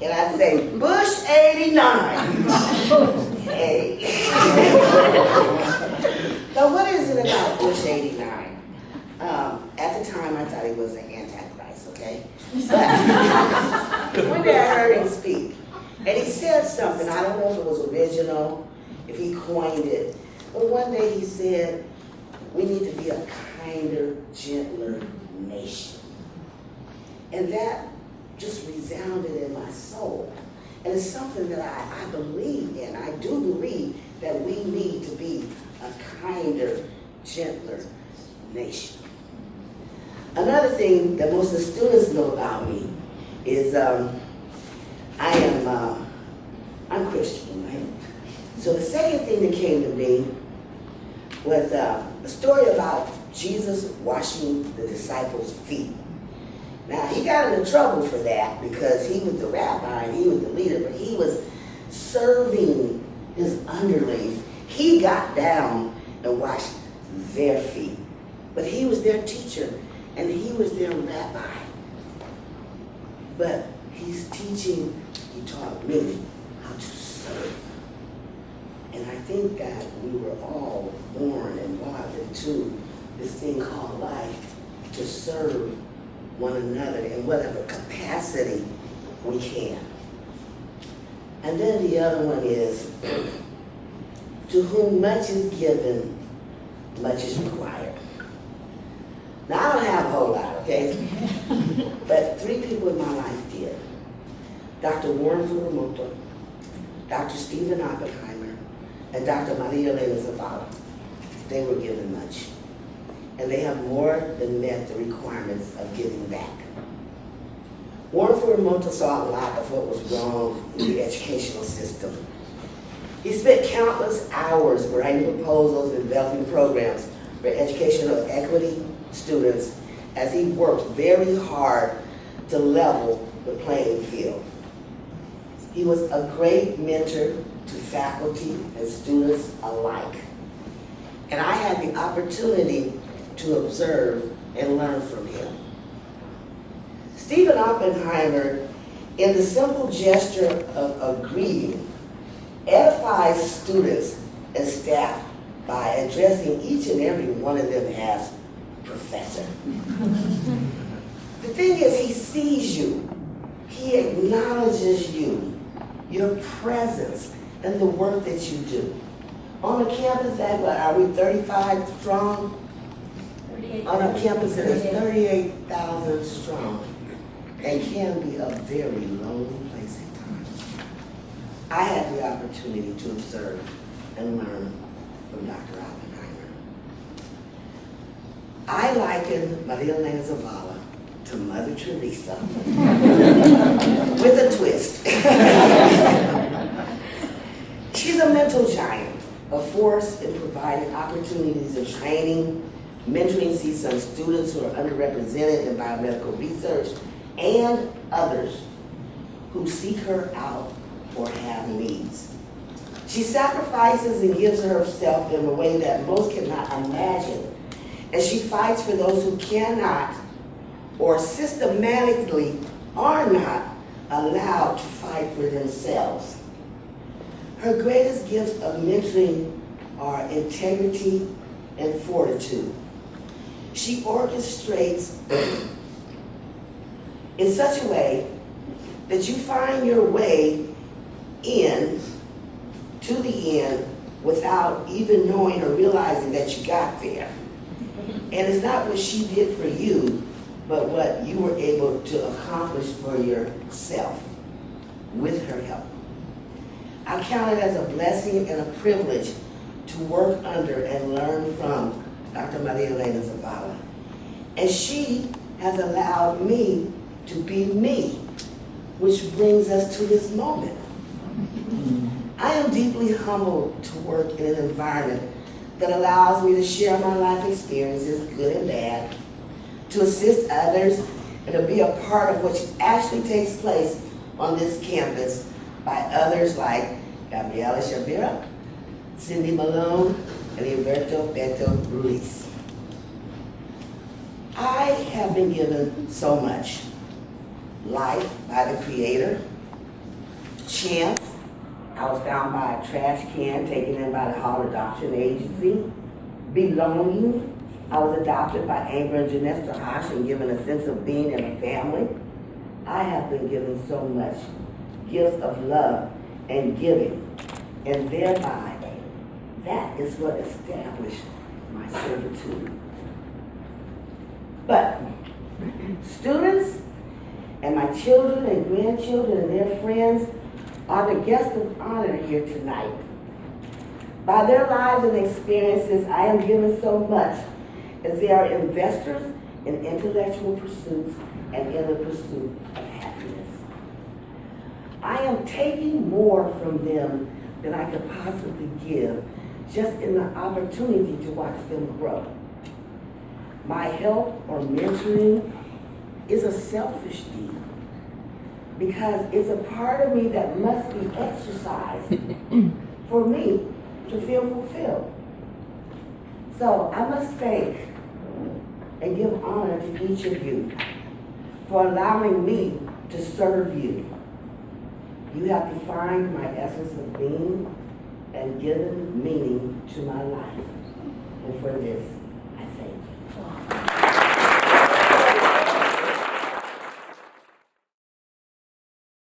And I say, Bush 89. Hey. So what is it about Bush 89? At the time, I thought he was an antichrist, okay? But one day I heard him speak, and he said something. I don't know if it was original, if he coined it, but one day he said, we need to be a kinder, gentler nation. And that just resounded in my soul. And it's something that I believe in. I do believe that we need to be a kinder, gentler nation. Another thing that most of the students know about me is I'm Christian, right? So the second thing that came to me was a story about Jesus washing the disciples' feet. Now, he got into trouble for that because he was the rabbi and he was the leader, but he was serving his underlings. He got down and washed their feet. But he was their teacher and he was their rabbi. But he's teaching, he taught me how to serve. And I think that we were all born and brought into this thing called life to serve one another in whatever capacity we can. And then the other one is, to whom much is given, much is required. Now, I don't have a whole lot, okay? But 3 people in my life did. Dr. Warren Furumoto, Dr. Stephen Oppenheimer, and Dr. Maria Elena Zavala. They were given much. And they have more than met the requirements of giving back. Warren Furumoto saw a lot of what was wrong in the educational system. He spent countless hours writing proposals and developing programs for educational equity students as he worked very hard to level the playing field. He was a great mentor to faculty and students alike. And I had the opportunity to observe and learn from him. Stephen Oppenheimer, in the simple gesture of a greeting, edifies students and staff by addressing each and every one of them as professor. The thing is, he sees you. He acknowledges you, your presence, and the work that you do. On the campus, are we 35 strong? On our campus, it is 38,000 strong and can be a very lonely place at times. I had the opportunity to observe and learn from Dr. Oppenheimer. I liken Maria Elena Zavala to Mother Teresa with a twist. She's a mental giant, a force in providing opportunities of training, mentoring CSUN students who are underrepresented in biomedical research, and others who seek her out or have needs. She sacrifices and gives herself in a way that most cannot imagine, and she fights for those who cannot or systematically are not allowed to fight for themselves. Her greatest gifts of mentoring are integrity and fortitude. She orchestrates in such a way that you find your way in to the end without even knowing or realizing that you got there. And it's not what she did for you, but what you were able to accomplish for yourself with her help. I count it as a blessing and a privilege to work under and learn from Dr. Maria Elena Zavala. And she has allowed me to be me, which brings us to this moment. I am deeply humbled to work in an environment that allows me to share my life experiences, good and bad, to assist others, and to be a part of what actually takes place on this campus by others like Gabriela Shavira, Cindy Malone, and Humberto Beto Ruiz. I have been given so much. Life by the Creator, Chance, I was found by a trash can taken in by the Hall Adoption Agency. Belonging, I was adopted by Amber and Janessa Hosch and given a sense of being in a family. I have been given so much gifts of love and giving, and thereby, that is what established my servitude. But students and my children and grandchildren and their friends are the guests of honor here tonight. By their lives and experiences, I am given so much, as they are investors in intellectual pursuits and in the pursuit of happiness. I am taking more from them than I could possibly give, just in the opportunity to watch them grow. My help or mentoring is a selfish deed, because it's a part of me that must be exercised for me to feel fulfilled. So I must thank and give honor to each of you for allowing me to serve you. You have defined my essence of being and given meaning to my life. And for this, I thank you.